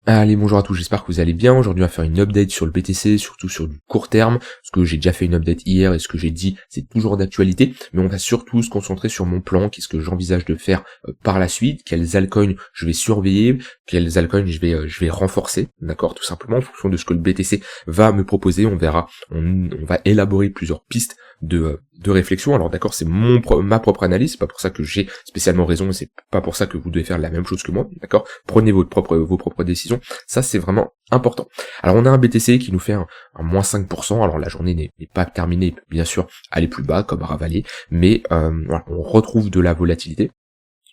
Allez, bonjour à tous, j'espère que vous allez bien. Aujourd'hui, on va faire une update sur le BTC, surtout sur du court terme, parce que j'ai déjà fait une update hier et ce que j'ai dit, c'est toujours d'actualité, mais on va surtout se concentrer sur mon plan, qu'est-ce que j'envisage de faire par la suite, quels altcoins je vais surveiller, quels altcoins je vais renforcer, d'accord, tout simplement, en fonction de ce que le BTC va me proposer, on verra, on va élaborer plusieurs pistes de réflexion. Alors d'accord, c'est ma propre analyse, c'est pas pour ça que j'ai spécialement raison, et c'est pas pour ça que vous devez faire la même chose que moi, d'accord. Prenez vos propres décisions, ça c'est vraiment important. Alors on a un BTC qui nous fait un moins 5%, alors la journée n'est pas terminée, il peut bien sûr aller plus bas comme ravaler, mais voilà, on retrouve de la volatilité.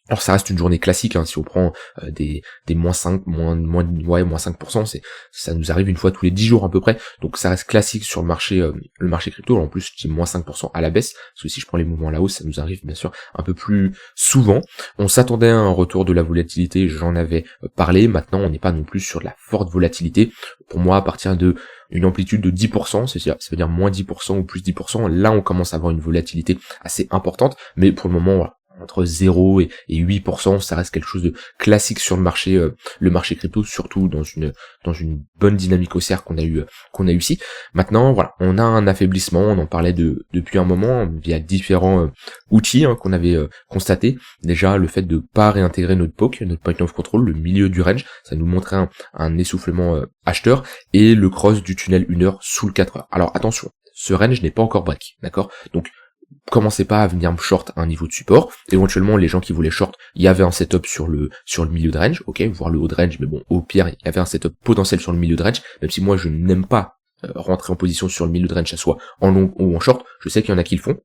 Alors ça reste une journée classique, hein, si on prend des moins 5, moins 5%, ça nous arrive une fois tous les 10 jours à peu près, donc ça reste classique sur le marché crypto. Alors en plus je dis moins 5% à la baisse, parce que si je prends les mouvements à la hausse, ça nous arrive bien sûr un peu plus souvent. On s'attendait à un retour de la volatilité, j'en avais parlé, maintenant on n'est pas non plus sur de la forte volatilité. Pour moi, à partir de une amplitude de 10%, ça veut dire moins 10% ou plus 10%, là on commence à avoir une volatilité assez importante, mais pour le moment, voilà, entre 0 et 8%, ça reste quelque chose de classique sur le marché crypto, surtout dans une bonne dynamique haussière qu'on a eu ici. Maintenant, voilà, on a un affaiblissement, on en parlait depuis un moment via différents outils qu'on avait constaté. Déjà, le fait de pas réintégrer notre POC, notre point of control, le milieu du range, ça nous montrait un essoufflement acheteur, et le cross du tunnel 1 heure sous le 4 heures. Alors attention, ce range n'est pas encore break, d'accord? Donc commencez pas à venir me short à un niveau de support. Éventuellement, les gens qui voulaient short, il y avait un setup sur le milieu de range, ok, voire le haut de range, mais bon, au pire, il y avait un setup potentiel sur le milieu de range, même si moi je n'aime pas rentrer en position sur le milieu de range, ça soit en long ou en short. Je sais qu'il y en a qui le font,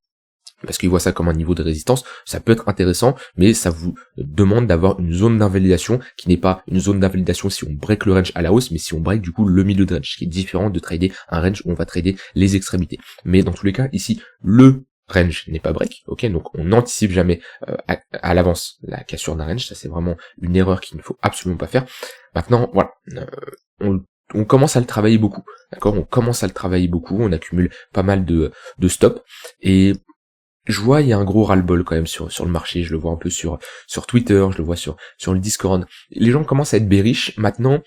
parce qu'ils voient ça comme un niveau de résistance, ça peut être intéressant, mais ça vous demande d'avoir une zone d'invalidation qui n'est pas une zone d'invalidation si on break le range à la hausse, mais si on break du coup le milieu de range, qui est différent de trader un range où on va trader les extrémités. Mais dans tous les cas, ici, le range n'est pas break, ok, donc on n'anticipe jamais à l'avance la cassure d'un range, ça c'est vraiment une erreur qu'il ne faut absolument pas faire. Maintenant, voilà, on commence à le travailler beaucoup, d'accord, on accumule pas mal de stops, et je vois, il y a un gros ras-le-bol quand même sur le marché, je le vois un peu sur Twitter, je le vois sur le Discord, les gens commencent à être bearish. Maintenant,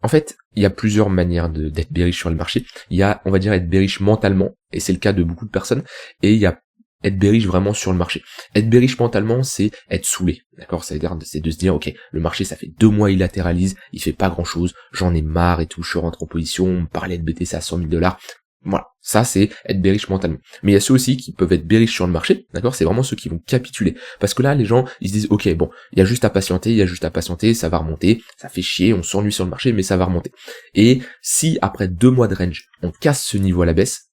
en fait, il y a plusieurs manières d'être bearish sur le marché. Il y a, on va dire, être bearish mentalement, et c'est le cas de beaucoup de personnes, et il y a être bearish vraiment sur le marché. Être bearish mentalement, c'est être saoulé, d'accord? C'est de se dire, ok, le marché, ça fait 2 mois, il latéralise, il fait pas grand chose, j'en ai marre et tout, je rentre en position, on me parlait de BTC à 100 000 $. Voilà, ça c'est être bearish mentalement. Mais il y a ceux aussi qui peuvent être bearish sur le marché, d'accord? C'est vraiment ceux qui vont capituler. Parce que là, les gens, ils se disent, ok, bon, il y a juste à patienter, ça va remonter, ça fait chier, on s'ennuie sur le marché, mais ça va remonter. Et si après 2 mois de range, on casse ce niveau à la baisse,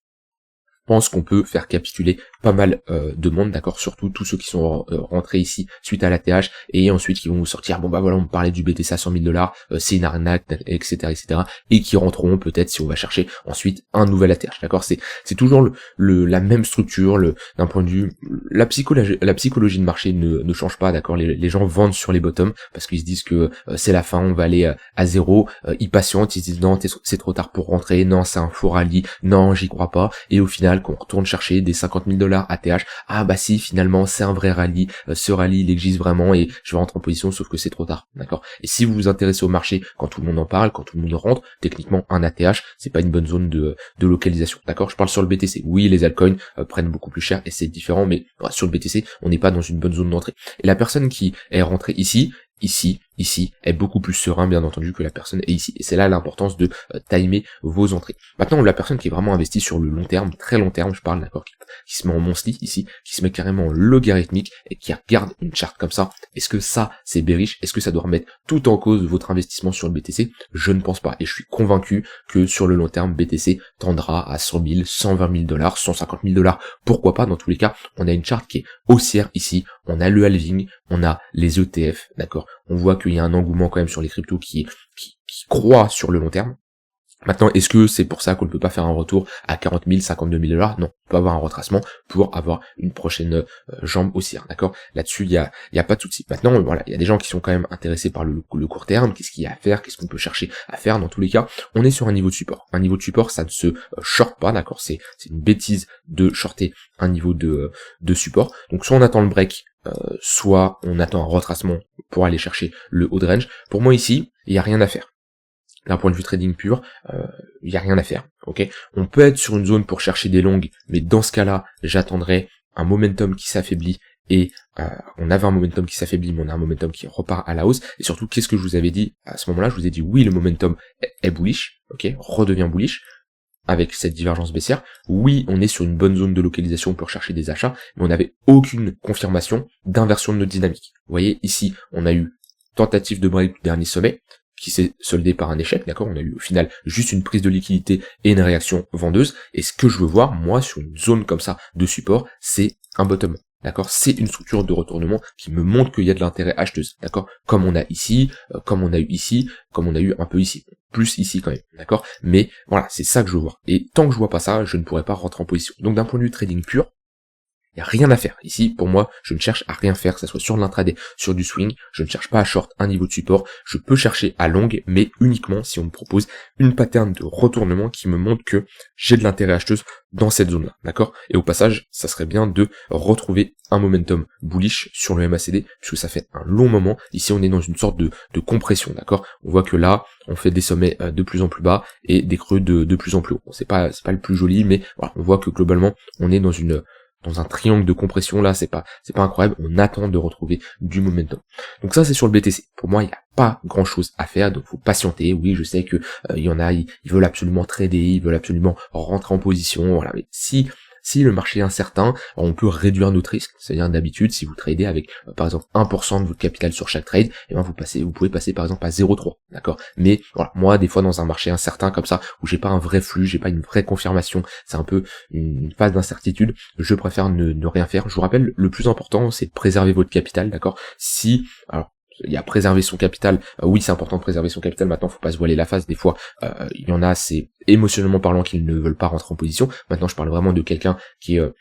je pense qu'on peut faire capituler pas mal de monde, d'accord, surtout tous ceux qui sont rentrés ici suite à l'ATH, et ensuite qui vont vous sortir, bon bah voilà, on me parlait du BTC à 100 000 $, c'est une arnaque, etc., et qui rentreront peut-être si on va chercher ensuite un nouvel ATH, d'accord. C'est toujours la même structure, d'un point de vue, la psychologie de marché ne change pas, d'accord. Les gens vendent sur les bottoms parce qu'ils se disent que c'est la fin, on va aller à zéro, ils patientent, ils se disent non, c'est trop tard pour rentrer, non, c'est un faux rallye, non, j'y crois pas, et au final, qu'on retourne chercher des 50 000 $ ATH, ah bah si, finalement c'est un vrai rallye, ce rallye il existe vraiment et je vais rentrer en position, sauf que c'est trop tard, d'accord. Et si vous vous intéressez au marché quand tout le monde en parle, quand tout le monde rentre, techniquement un ATH c'est pas une bonne zone de localisation, d'accord. Je parle sur le BTC, oui les altcoins prennent beaucoup plus cher et c'est différent, mais sur le BTC on n'est pas dans une bonne zone d'entrée. Et la personne qui est rentrée ici est beaucoup plus serein bien entendu que la personne est ici, et c'est là l'importance de timer vos entrées. Maintenant la personne qui est vraiment investie sur le long terme, très long terme je parle, d'accord, qui se met en monthly ici, qui se met carrément en logarithmique et qui regarde une charte comme ça, est-ce que ça c'est bearish? Est-ce que ça doit remettre tout en cause votre investissement sur le BTC? Je ne pense pas, et je suis convaincu que sur le long terme BTC tendra à 100 000, 120 000 $, 150 000 $, pourquoi pas. Dans tous les cas on a une charte qui est haussière ici, on a le halving, on a les ETF, d'accord, on voit qu'il y a un engouement quand même sur les cryptos qui croît sur le long terme. Maintenant, est-ce que c'est pour ça qu'on ne peut pas faire un retour à 40 000, 52 000 $? Non, on peut avoir un retracement pour avoir une prochaine jambe haussière, d'accord. Là-dessus, il y a pas de souci. Maintenant, voilà, il y a des gens qui sont quand même intéressés par le court terme. Qu'est-ce qu'il y a à faire? Qu'est-ce qu'on peut chercher à faire? Dans tous les cas, on est sur un niveau de support. Un niveau de support, ça ne se short pas, d'accord. C'est une bêtise de shorter un niveau de support. Donc, soit on attend le break, soit on attend un retracement pour aller chercher le haut de range. Pour moi ici, il y a rien à faire. d'un point de vue trading pur, il y a rien à faire, ok. On peut être sur une zone pour chercher des longues, mais dans ce cas-là, j'attendrai un momentum qui s'affaiblit, et on avait un momentum qui s'affaiblit, mais on a un momentum qui repart à la hausse. Et surtout, qu'est-ce que je vous avais dit à ce moment-là? Je vous ai dit oui, le momentum est bullish, ok, redevient bullish avec cette divergence baissière. Oui, on est sur une bonne zone de localisation pour chercher des achats, mais on n'avait aucune confirmation d'inversion de notre dynamique. Vous voyez, ici, on a eu tentative de break du dernier sommet, qui s'est soldé par un échec, d'accord? On a eu au final juste une prise de liquidité et une réaction vendeuse, et ce que je veux voir, moi, sur une zone comme ça de support, c'est un bottom. D'accord, c'est une structure de retournement qui me montre qu'il y a de l'intérêt acheteuse, d'accord, comme on a ici, comme on a eu ici, comme on a eu un peu ici, plus ici quand même, d'accord, mais voilà, c'est ça que je veux voir, et tant que je vois pas ça, je ne pourrai pas rentrer en position. Donc d'un point de vue trading pur, il n'y a rien à faire. Ici, pour moi, je ne cherche à rien faire, que ce soit sur l'intraday, sur du swing, je ne cherche pas à short un niveau de support, je peux chercher à long, mais uniquement si on me propose une pattern de retournement qui me montre que j'ai de l'intérêt acheteuse dans cette zone-là, d'accord? Et au passage, ça serait bien de retrouver un momentum bullish sur le MACD, puisque ça fait un long moment. Ici, on est dans une sorte de compression, d'accord? On voit que là, on fait des sommets de plus en plus bas et des creux de plus en plus haut. Bon, c'est pas le plus joli, mais voilà, on voit que globalement, on est dans un triangle de compression là, c'est pas incroyable, on attend de retrouver du momentum. Donc ça c'est sur le BTC. Pour moi, il n'y a pas grand chose à faire, donc faut patienter. Oui, je sais que il y en a, ils veulent absolument trader, ils veulent absolument rentrer en position, voilà, mais si le marché est incertain, on peut réduire notre risque. C'est-à-dire d'habitude, si vous tradez avec par exemple 1% de votre capital sur chaque trade, et ben vous pouvez passer par exemple à 0,3, d'accord. Mais voilà, moi des fois dans un marché incertain comme ça, où j'ai pas un vrai flux, j'ai pas une vraie confirmation, c'est un peu une phase d'incertitude, je préfère ne rien faire. Je vous rappelle, le plus important c'est de préserver votre capital, d'accord. Alors il y a préserver son capital, oui c'est important de préserver son capital, maintenant faut pas se voiler la face, des fois il y en a, c'est émotionnellement parlant qu'ils ne veulent pas rentrer en position. Maintenant je parle vraiment de quelqu'un qui a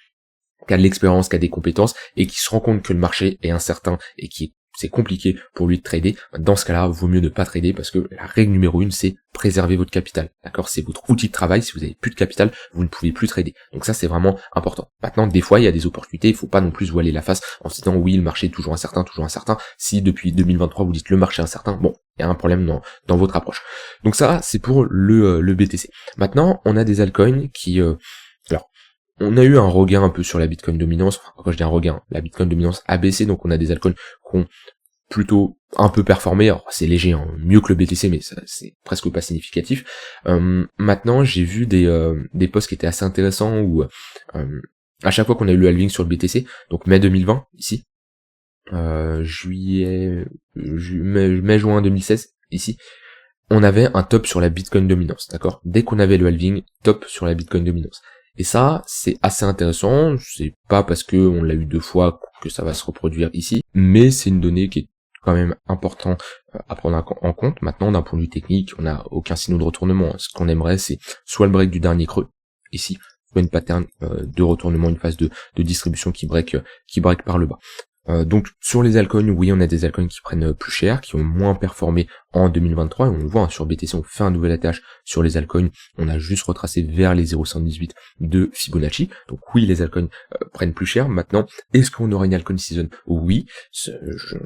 de l'expérience, qui a des compétences et qui se rend compte que le marché est incertain et c'est compliqué pour lui de trader. Dans ce cas-là, vaut mieux ne pas trader parce que la règle numéro 1, c'est préserver votre capital. D'accord? C'est votre outil de travail. Si vous avez plus de capital, vous ne pouvez plus trader. Donc ça, c'est vraiment important. Maintenant, des fois, il y a des opportunités. Il faut pas non plus se voiler la face en se disant oui, le marché est toujours incertain, toujours incertain. Si depuis 2023, vous dites le marché est incertain, bon, il y a un problème dans votre approche. Donc ça, c'est pour le BTC. Maintenant, on a des altcoins qui, on a eu un regain un peu sur la Bitcoin dominance. Enfin, quand je dis un regain, la Bitcoin dominance a baissé, donc on a des altcoins qui ont plutôt un peu performé. Alors c'est léger, hein, mieux que le BTC, mais ça, c'est presque pas significatif. Maintenant, j'ai vu des posts qui étaient assez intéressants où à chaque fois qu'on a eu le halving sur le BTC, donc mai 2020 ici, mai-juin 2016 ici, on avait un top sur la Bitcoin dominance, d'accord? Dès qu'on avait le halving, top sur la Bitcoin dominance. Et ça, c'est assez intéressant, c'est pas parce que on l'a eu 2 fois que ça va se reproduire ici, mais c'est une donnée qui est quand même important à prendre en compte. Maintenant, d'un point de vue technique, on n'a aucun signal de retournement. Ce qu'on aimerait, c'est soit le break du dernier creux, ici, soit une pattern de retournement, une phase de distribution qui break par le bas. Donc sur les altcoins, oui, on a des altcoins qui prennent plus cher, qui ont moins performé en 2023, et on le voit hein, sur BTC, on fait un nouvel attach sur les altcoins, on a juste retracé vers les 0,118 de Fibonacci. Donc oui, les altcoins prennent plus cher. Maintenant, est-ce qu'on aura une altcoin season? Oui, je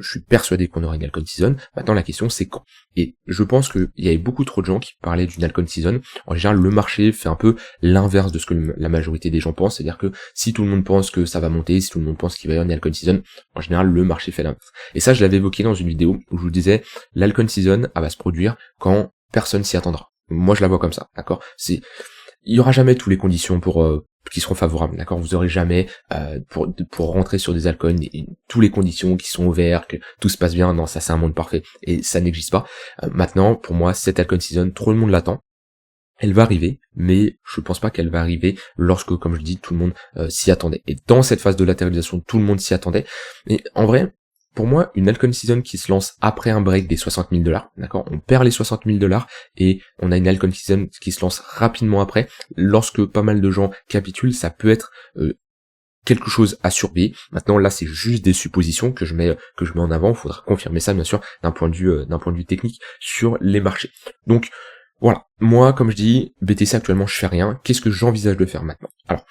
suis persuadé qu'on aura une altcoin season. Maintenant, la question c'est quand. Et je pense qu'il y avait beaucoup trop de gens qui parlaient d'une altcoin season. En général, le marché fait un peu l'inverse de ce que la majorité des gens pensent, c'est-à-dire que si tout le monde pense que ça va monter, si tout le monde pense qu'il va y avoir une altcoin season, en général, le marché fait l'inverse. Et ça, je l'avais évoqué dans une vidéo où je vous disais, l'alcoin season, elle va se produire quand personne s'y attendra. Moi, je la vois comme ça, d'accord? Il y aura jamais toutes les conditions pour qui seront favorables, d'accord? Vous aurez jamais pour rentrer sur des altcoins toutes les conditions qui sont ouvertes, que tout se passe bien. Non, ça c'est un monde parfait et ça n'existe pas. Maintenant, pour moi, cette altcoin season, trop le monde l'attend. Elle va arriver, mais je pense pas qu'elle va arriver lorsque, comme je dis, tout le monde s'y attendait. Et dans cette phase de latéralisation, tout le monde s'y attendait. Et en vrai, pour moi, une altcoin season qui se lance après un break des 60 000 $, d'accord, on perd les 60 000 $ et on a une altcoin season qui se lance rapidement après. Lorsque pas mal de gens capitulent, ça peut être quelque chose à surveiller. Maintenant, là, c'est juste des suppositions que je mets en avant. Il faudra confirmer ça, bien sûr, d'un point de vue technique sur les marchés. Donc voilà, moi, comme je dis, BTC actuellement, je fais rien. Qu'est-ce que j'envisage de faire maintenant? Alors,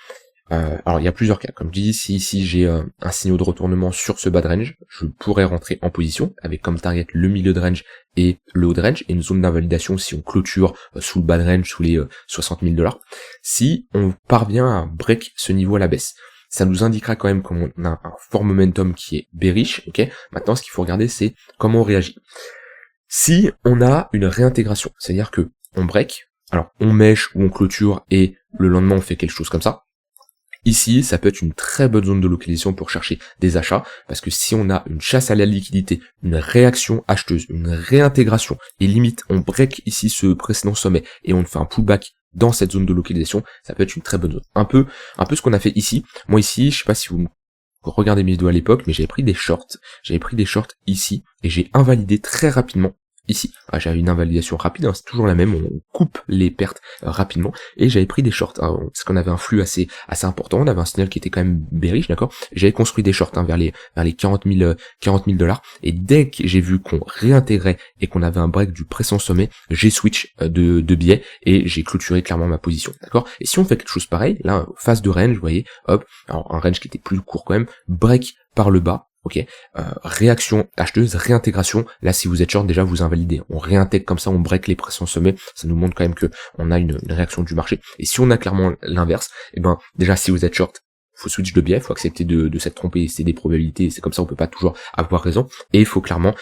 Alors il y a plusieurs cas, comme je dis, si ici j'ai un signal de retournement sur ce bas de range, je pourrais rentrer en position, avec comme target le milieu de range et le haut de range, et une zone d'invalidation si on clôture sous le bas de range, sous les 60 000 $. Si on parvient à break ce niveau à la baisse, ça nous indiquera quand même qu'on a un fort momentum qui est bearish, ok. Maintenant, ce qu'il faut regarder, c'est comment on réagit. Si on a une réintégration, c'est-à-dire que on break, alors on mèche ou on clôture et le lendemain on fait quelque chose comme ça, ici ça peut être une très bonne zone de localisation pour chercher des achats, parce que si on a une chasse à la liquidité, une réaction acheteuse, une réintégration, et limite on break ici ce précédent sommet et on fait un pullback dans cette zone de localisation, ça peut être une très bonne zone. Un peu ce qu'on a fait ici. Moi ici, je sais pas si vous regardez mes vidéos à l'époque, mais j'avais pris des shorts ici, et j'ai invalidé très rapidement ici. J'avais une invalidation rapide, hein, c'est toujours la même, on coupe les pertes rapidement, et j'avais pris des shorts, hein, parce qu'on avait un flux assez important, on avait un signal qui était quand même bearish, d'accord. J'avais construit des shorts vers les 40 000 $, et dès que j'ai vu qu'on réintégrait et qu'on avait un break du précédent sommet, j'ai switch de biais, et j'ai clôturé clairement ma position, d'accord. Et si on fait quelque chose pareil, là, phase de range, vous voyez, hop, alors un range qui était plus court quand même, break par le bas, ok, réaction acheteuse, réintégration, là si vous êtes short déjà vous invalidez, on réintègre comme ça, on break les pressions sommets, ça nous montre quand même que on a une réaction du marché. Et si on a clairement l'inverse, et ben déjà si vous êtes short, faut switch de biais, faut accepter de s'être trompé, c'est des probabilités, c'est comme ça, on peut pas toujours avoir raison, et il faut clairement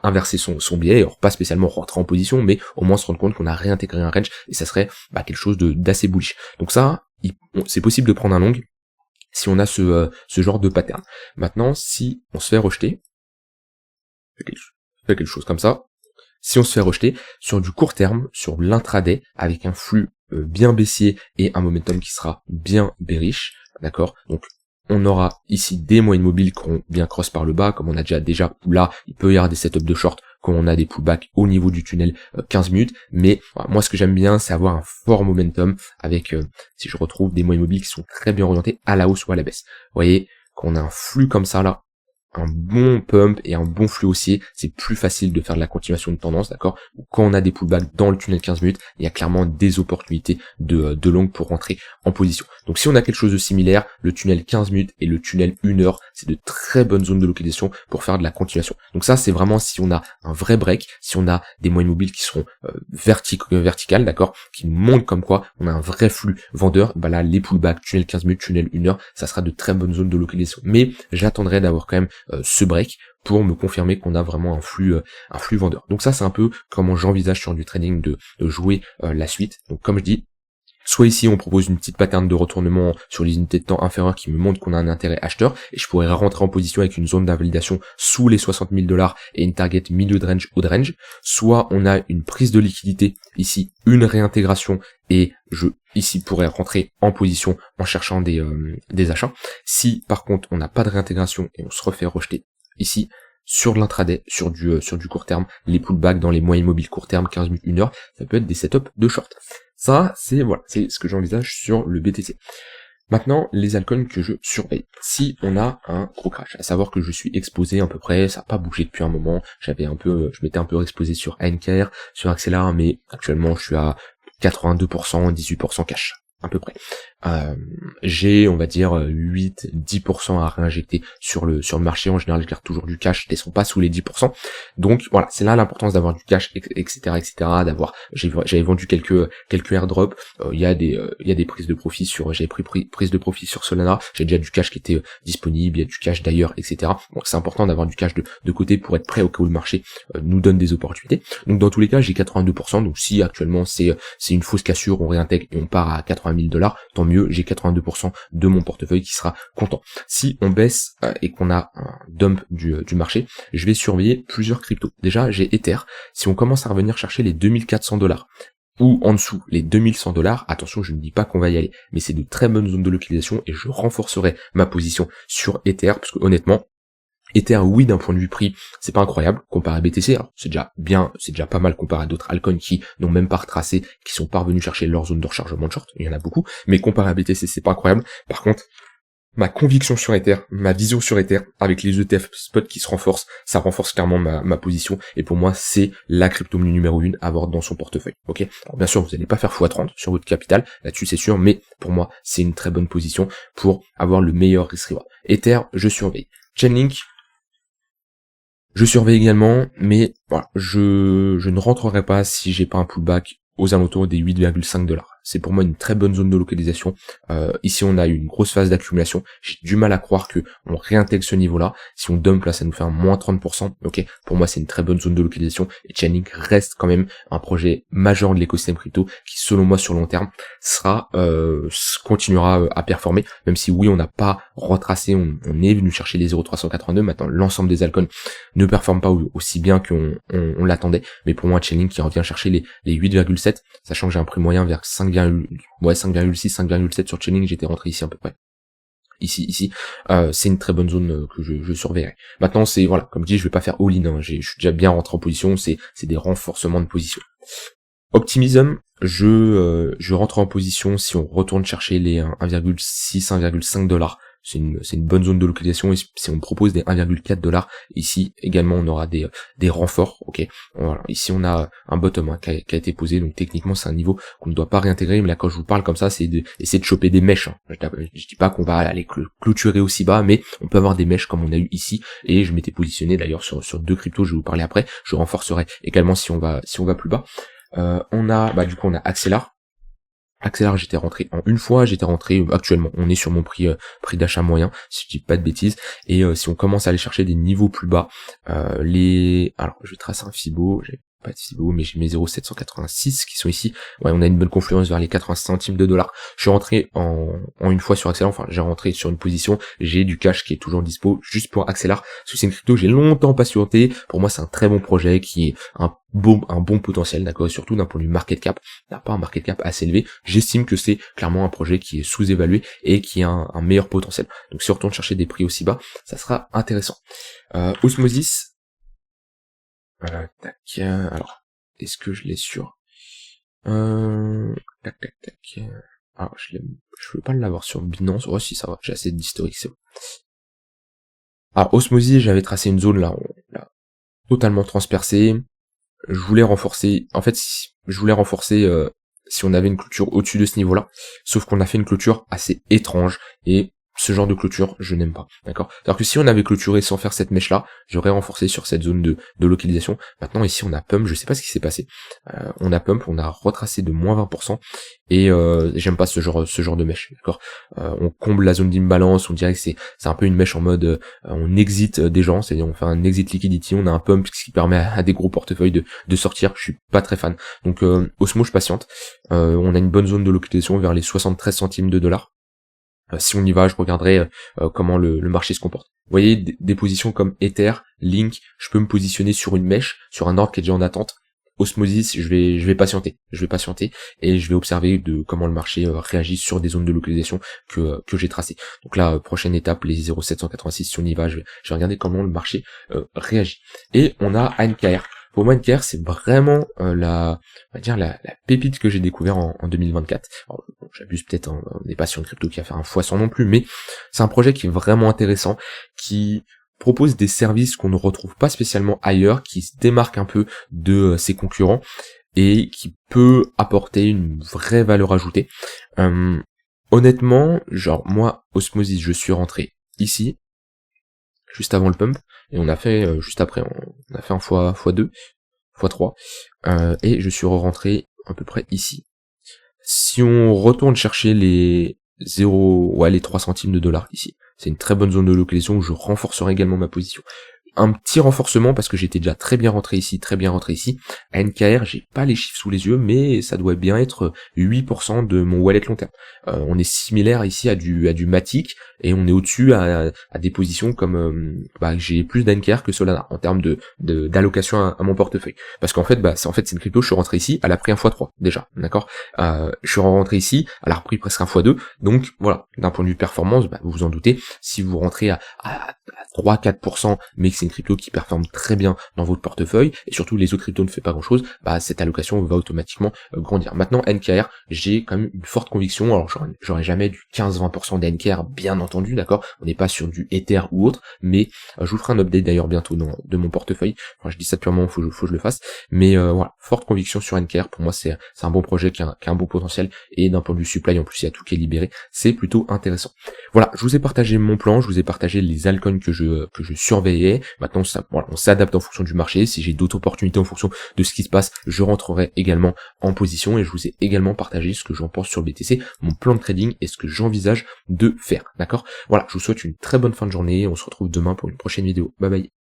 inverser son biais, alors pas spécialement rentrer en position, mais au moins se rendre compte qu'on a réintégré un range, et ça serait quelque chose d'assez bullish. Donc ça, c'est possible de prendre un long, si on a ce genre de pattern. Maintenant, si on se fait rejeter, fait quelque chose comme ça, si on se fait rejeter sur du court terme, sur l'intraday, avec un flux bien baissier et un momentum qui sera bien bearish, d'accord, donc on aura ici des moyennes mobiles qui auront bien cross par le bas, comme on a déjà là, il peut y avoir des setups de short quand on a des pullbacks au niveau du tunnel 15 minutes, mais voilà, moi ce que j'aime bien c'est avoir un fort momentum avec, si je retrouve des moyennes mobiles qui sont très bien orientés à la hausse ou à la baisse. Vous voyez, quand on a un flux comme ça là, un bon pump et un bon flux haussier, c'est plus facile de faire de la continuation de tendance, d'accord. Quand on a des pullbacks dans le tunnel 15 minutes, il y a clairement des opportunités de long pour rentrer en position. Donc si on a quelque chose de similaire, le tunnel 15 minutes et le tunnel 1 heure, c'est de très bonnes zones de localisation pour faire de la continuation. Donc ça c'est vraiment si on a un vrai break, si on a des moyennes mobiles qui seront verticales, d'accord, qui nous montrent comme quoi on a un vrai flux vendeur, là les pullbacks, tunnel 15 minutes, tunnel 1 heure, ça sera de très bonnes zones de localisation. Mais j'attendrai d'avoir quand même ce break pour me confirmer qu'on a vraiment un flux vendeur. Donc ça c'est un peu comment j'envisage sur du trading de jouer la suite. Donc comme je dis, soit ici on propose une petite pattern de retournement sur les unités de temps inférieures qui me montre qu'on a un intérêt acheteur, et je pourrais rentrer en position avec une zone d'invalidation sous les 60 000 $ et une target milieu de range, haut de range. Soit on a une prise de liquidité, ici une réintégration, et je ici pourrais rentrer en position en cherchant des achats. Si par contre on n'a pas de réintégration et on se refait rejeter ici, sur l'intraday, sur du court terme, les pullbacks dans les moyennes mobiles court terme, 15 minutes, 1 heure, ça peut être des setups de short. Ça, c'est ce que j'envisage sur le BTC. Maintenant, les altcoins que je surveille. Si on a un gros crash, à savoir que je suis exposé à peu près, ça n'a pas bougé depuis un moment, je m'étais un peu exposé sur ANKR, sur Axelar, mais actuellement je suis à 82%, 18% cash, à peu près. J'ai, on va dire, 8-10% à réinjecter sur le marché. En général, je garde toujours du cash, je descends pas sous les 10%. Donc voilà, c'est là l'importance d'avoir du cash, etc., j'avais vendu quelques airdrops. Il y a des prises de profit j'avais pris prise de profit sur Solana. J'ai déjà du cash qui était disponible, il y a du cash d'ailleurs, etc. Donc c'est important d'avoir du cash de côté pour être prêt au cas où le marché nous donne des opportunités. Donc dans tous les cas, j'ai 82%. Donc si actuellement c'est une fausse cassure, on réintègre et on part à 80 000 $, tant mieux, j'ai 82% de mon portefeuille qui sera content. Si on baisse et qu'on a un dump du marché, je vais surveiller plusieurs cryptos. Déjà, j'ai Ether. Si on commence à revenir chercher les 2400 $, ou en dessous les 2100 $, attention, je ne dis pas qu'on va y aller, mais c'est de très bonnes zones de localisation et je renforcerai ma position sur Ether, parce que honnêtement, Ether, oui, d'un point de vue prix, c'est pas incroyable comparé à BTC. Alors, c'est déjà pas mal comparé à d'autres altcoins qui n'ont même pas retracé, qui sont pas revenus chercher leur zone de rechargement de short. Il y en a beaucoup, mais comparé à BTC, c'est pas incroyable. Par contre, ma conviction sur Ether, ma vision sur Ether, avec les ETF spot qui se renforcent, ça renforce clairement ma position, et pour moi, c'est la crypto-monnaie numéro 1 à avoir dans son portefeuille, ok? Alors bien sûr, vous n'allez pas faire x30 sur votre capital, là-dessus c'est sûr, mais pour moi, c'est une très bonne position pour avoir le meilleur risk-reward. Ether, je surveille. Chainlink, je surveille également, mais voilà, je ne rentrerai pas si j'ai pas un pullback aux alentours des 8,5$. C'est pour moi une très bonne zone de localisation. Ici, on a eu une grosse phase d'accumulation. J'ai du mal à croire que on réintègre ce niveau-là. Si on dump là, ça nous fait un moins 30%. Ok, pour moi, c'est une très bonne zone de localisation. Et Chainlink reste quand même un projet majeur de l'écosystème crypto qui, selon moi, sur long terme, continuera à performer. Même si oui, on n'a pas retracé, on est venu chercher les 0,382. Maintenant, l'ensemble des altcoins ne performe pas aussi bien qu'on l'attendait. Mais pour moi, Chainlink qui revient chercher les 8,7, sachant que j'ai un prix moyen vers 5,6, 5,7 sur Chainlink, j'étais rentré ici à peu près. Ici, c'est une très bonne zone que je surveillerai. Maintenant, c'est, voilà, comme je dis, je vais pas faire all-in, hein. Je suis déjà bien rentré en position, c'est des renforcements de position. Optimism, je rentre en position si on retourne chercher les 1,6, 1,5$. C'est une bonne zone de localisation, et si on me propose des 1,4$, ici également on aura des renforts, ok. Voilà, ici on a un bottom qui a été posé, donc techniquement c'est un niveau qu'on ne doit pas réintégrer, mais là quand je vous parle comme ça, c'est d'essayer de choper des mèches, hein. Je dis pas qu'on va aller clôturer aussi bas, mais on peut avoir des mèches comme on a eu ici, et je m'étais positionné d'ailleurs sur deux cryptos, je vais vous parler après, je renforcerai également si on va plus bas. On a, du coup on a Axelar, j'étais rentré en une fois, actuellement, on est sur mon prix d'achat moyen, si je dis pas de bêtises, et si on commence à aller chercher des niveaux plus bas, alors je vais tracer un Fibo, j'ai pas de Fibo, mais j'ai mes 0,786 qui sont ici, ouais, on a une bonne confluence vers les 85 centimes de dollars. Je suis rentré en une fois sur Axelar, enfin j'ai rentré sur une position, j'ai du cash qui est toujours dispo, juste pour Axelar, parce que c'est une crypto que j'ai longtemps patienté, pour moi c'est un très bon projet qui est un bon potentiel, d'accord, et surtout d'un point de vue market cap, n'a pas un market cap assez élevé, j'estime que c'est clairement un projet qui est sous-évalué et qui a un meilleur potentiel. Donc si on retourne chercher des prix aussi bas, ça sera intéressant. Osmosis, alors, est-ce que je l'ai sur alors je veux pas l'avoir sur Binance, oh si ça va, j'ai assez d'historique, c'est bon. Alors Osmosis, j'avais tracé une zone là, totalement transpercée. Je voulais renforcer si on avait une clôture au-dessus de ce niveau-là, sauf qu'on a fait une clôture assez étrange, et ce genre de clôture, je n'aime pas, d'accord? C'est-à-dire que si on avait clôturé sans faire cette mèche-là, j'aurais renforcé sur cette zone de localisation. Maintenant, ici, on a pump, je sais pas ce qui s'est passé. On a pump, on a retracé de moins 20%, et j'aime pas ce genre de mèche, d'accord? On comble la zone d'imbalance, on dirait que c'est un peu une mèche en mode, on exit des gens, c'est-à-dire on fait un exit liquidity, on a un pump, ce qui permet à des gros portefeuilles de sortir, je suis pas très fan. Donc, Osmo, je patiente. On a une bonne zone de localisation vers les 73 centimes de dollars. Si on y va, je regarderai comment le marché se comporte. Vous voyez, des positions comme Ether, Link, je peux me positionner sur une mèche, sur un ordre qui est déjà en attente. Osmosis, je vais patienter, et je vais observer de comment le marché réagit sur des zones de localisation que j'ai tracées. Donc là, prochaine étape, les 0,786, si on y va, je vais regarder comment le marché réagit. Et on a ANKR. Pour moi, NKR, c'est vraiment la pépite que j'ai découvert en 2024. Alors, bon, j'abuse peut-être, hein, on n'est pas sur une crypto qui va faire un x100 non plus, mais c'est un projet qui est vraiment intéressant, qui propose des services qu'on ne retrouve pas spécialement ailleurs, qui se démarque un peu de ses concurrents, et qui peut apporter une vraie valeur ajoutée. Honnêtement, genre moi, Osmosis, je suis rentré ici, juste avant le pump, et on a fait juste après, on a fait un x2, x3, et je suis rentré à peu près ici. Si on retourne chercher les 3 centimes de dollars ici, c'est une très bonne zone de localisation où je renforcerai également ma position. Un petit renforcement parce que j'étais déjà très bien rentré ici. À NKR, j'ai pas les chiffres sous les yeux, mais ça doit bien être 8% de mon wallet long terme. On est similaire ici à du Matic, et on est au-dessus à des positions comme j'ai plus d'NKR que Solana en termes d'allocation à mon portefeuille. Parce qu'en fait, c'est une crypto, je suis rentré ici, elle a pris un x3 déjà, d'accord. Je suis rentré ici, elle a repris presque un x2, donc voilà, d'un point de vue performance, vous vous en doutez, si vous rentrez à 3-4%, mais que c'est une crypto qui performe très bien dans votre portefeuille, et surtout les autres cryptos ne fait pas grand chose, bah cette allocation va automatiquement grandir. Maintenant NKR, j'ai quand même une forte conviction, alors j'aurais jamais du 15-20% d'NKR bien entendu, d'accord, on n'est pas sur du Ether ou autre, mais je vous ferai un update d'ailleurs bientôt de mon portefeuille, enfin je dis ça purement, faut que je le fasse, mais voilà, forte conviction sur NKR, pour moi c'est un bon projet qui a un bon potentiel, et d'un point de vue supply en plus il y a tout qui est libéré, c'est plutôt intéressant. Voilà, je vous ai partagé mon plan, je vous ai partagé les altcoins que je surveillais. Maintenant voilà, on s'adapte en fonction du marché, si j'ai d'autres opportunités en fonction de ce qui se passe, je rentrerai également en position, et je vous ai également partagé ce que j'en pense sur le BTC, mon plan de trading et ce que j'envisage de faire, d'accord. Voilà, je vous souhaite une très bonne fin de journée, on se retrouve demain pour une prochaine vidéo, bye bye.